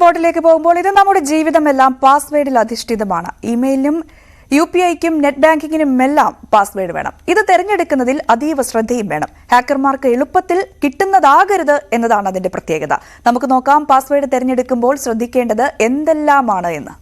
റിപ്പോർട്ടിലേക്ക് പോകുമ്പോൾ ഇത് നമ്മുടെ ജീവിതമെല്ലാം പാസ്വേഡിൽ അധിഷ്ഠിതമാണ്. ഇമെയിലിനും UPIക്കും നെറ്റ് ബാങ്കിങ്ങിനുമെല്ലാം പാസ്വേഡ് വേണം. ഇത് തിരഞ്ഞെടുക്കുന്നതിൽ അതീവ ശ്രദ്ധയും വേണം. ഹാക്കർമാർക്ക് എളുപ്പത്തിൽ കിട്ടുന്നതാകരുത് എന്നതാണ് അതിന്റെ പ്രത്യേകത. നമുക്ക് നോക്കാം പാസ്വേഡ് തിരഞ്ഞെടുക്കുമ്പോൾ ശ്രദ്ധിക്കേണ്ടത് എന്തെല്ലാമാണ് എന്ന്.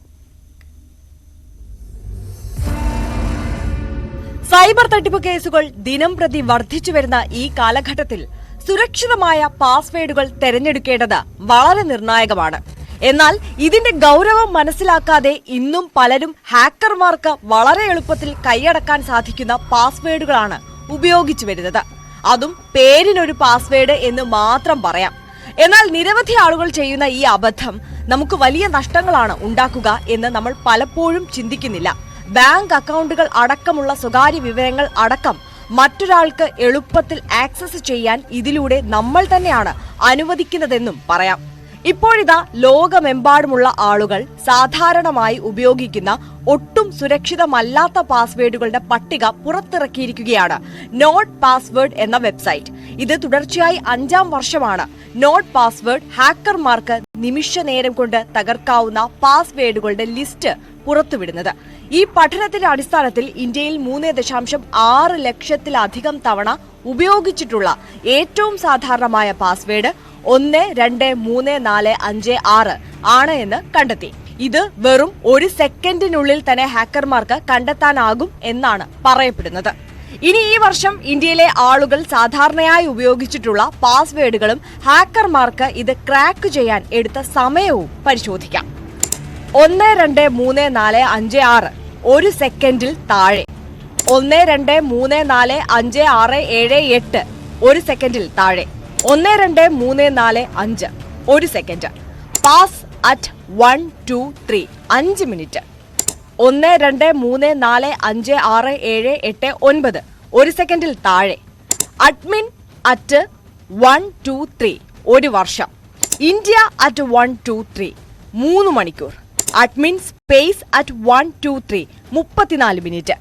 സൈബർ തട്ടിപ്പ് കേസുകൾ ദിനംപ്രതി വർദ്ധിച്ചുവരുന്ന ഈ കാലഘട്ടത്തിൽ സുരക്ഷിതമായ പാസ്വേഡുകൾ തിരഞ്ഞെടുക്കേണ്ടത് വളരെ നിർണായകമാണ്. എന്നാൽ ഇതിന്റെ ഗൗരവം മനസ്സിലാക്കാതെ ഇന്നും പലരും ഹാക്കർമാർക്ക് വളരെ എളുപ്പത്തിൽ കൈയടക്കാൻ സാധിക്കുന്ന പാസ്വേഡുകളാണ് ഉപയോഗിച്ചു വരുന്നത്. അതും പേരിനൊരു പാസ്വേഡ് എന്ന് മാത്രം പറയാം. എന്നാൽ നിരവധി ആളുകൾ ചെയ്യുന്ന ഈ അബദ്ധം നമുക്ക് വലിയ നഷ്ടങ്ങളാണ് ഉണ്ടാക്കുക എന്ന് നമ്മൾ പലപ്പോഴും ചിന്തിക്കുന്നില്ല. ബാങ്ക് അക്കൗണ്ടുകൾ അടക്കമുള്ള സ്വകാര്യ വിവരങ്ങൾ അടക്കം മറ്റൊരാൾക്ക് എളുപ്പത്തിൽ ആക്സസ് ചെയ്യാൻ ഇതിലൂടെ നമ്മൾ തന്നെയാണ് അനുവദിക്കുന്നതെന്നും പറയാം. ഇപ്പോഴിതാ ലോകമെമ്പാടുമുള്ള ആളുകൾ സാധാരണമായി ഉപയോഗിക്കുന്ന ഒട്ടും സുരക്ഷിതമല്ലാത്ത പാസ്വേഡുകളുടെ പട്ടിക പുറത്തിറക്കിയിരിക്കുകയാണ് നോട്ട് പാസ്വേഡ് എന്ന വെബ്സൈറ്റ്. ഇത് തുടർച്ചയായി 5ാം വർഷമാണ് നോട്ട് പാസ്വേഡ് ഹാക്കർമാർക്ക് നിമിഷ നേരം കൊണ്ട് തകർക്കാവുന്ന പാസ്വേഡുകളുടെ ലിസ്റ്റ് പുറത്തുവിടുന്നത്. ഈ പഠനത്തിന്റെ അടിസ്ഥാനത്തിൽ ഇന്ത്യയിൽ 3.6 ലക്ഷത്തിലധികം തവണ ഉപയോഗിച്ചിട്ടുള്ള ഏറ്റവും സാധാരണമായ പാസ്വേഡ് 123456 ആണ് എന്ന് കണ്ടെത്തി. ഇത് വെറും 1 സെക്കൻഡിനുള്ളിൽ തന്നെ ഹാക്കർമാർക്ക് കണ്ടെത്താനാകും എന്നാണ് പറയപ്പെടുന്നത്. ഇനി ഈ വർഷം ഇന്ത്യയിലെ ആളുകൾ സാധാരണയായി ഉപയോഗിച്ചിട്ടുള്ള പാസ്വേഡുകളും ഹാക്കർമാർക്ക് ഇത് ക്രാക്ക് ചെയ്യാൻ എടുത്ത സമയവും പരിശോധിക്കാം. 123456 1 സെക്കൻഡിൽ താഴെ. 12345678 1 സെക്കൻഡിൽ താഴെ. 123455 1 സെക്കൻഡ്. Pass at 123 5 minute. 12345678 1 സെക്കൻഡിൽ താഴെ. അഡ്മിൻ അറ്റ് 123 1 വർഷം. ഇന്ത്യ അറ്റ് 123 3 മണിക്കൂർ. Admin space at 123 34 minute.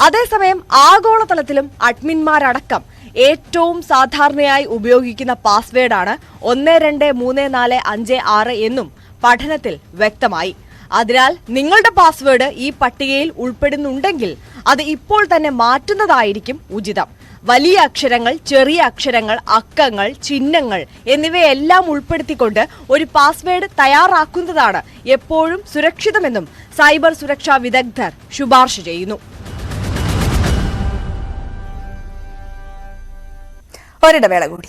അതേസമയം ആഗോളതലത്തിലും അഡ്മിന്മാരടക്കം ഏറ്റവും സാധാരണയായി ഉപയോഗിക്കുന്ന പാസ്വേഡാണ് 123456 എന്നും പഠനത്തിൽ വ്യക്തമായി. അതിനാൽ നിങ്ങളുടെ പാസ്വേഡ് ഈ പട്ടികയിൽ ഉൾപ്പെടുന്നുണ്ടെങ്കിൽ അത് ഇപ്പോൾ തന്നെ മാറ്റുന്നതായിരിക്കും ഉചിതം. വലിയ അക്ഷരങ്ങൾ, ചെറിയ അക്ഷരങ്ങൾ, അക്കങ്ങൾ, ചിഹ്നങ്ങൾ എന്നിവയെല്ലാം ഉൾപ്പെടുത്തിക്കൊണ്ട് ഒരു പാസ്വേഡ് തയ്യാറാക്കുന്നതാണ് എപ്പോഴും സുരക്ഷിതമെന്നും സൈബർ സുരക്ഷാ വിദഗ്ധർ ശുപാർശ ചെയ്യുന്നു. ഒരിടവേള കൂടി.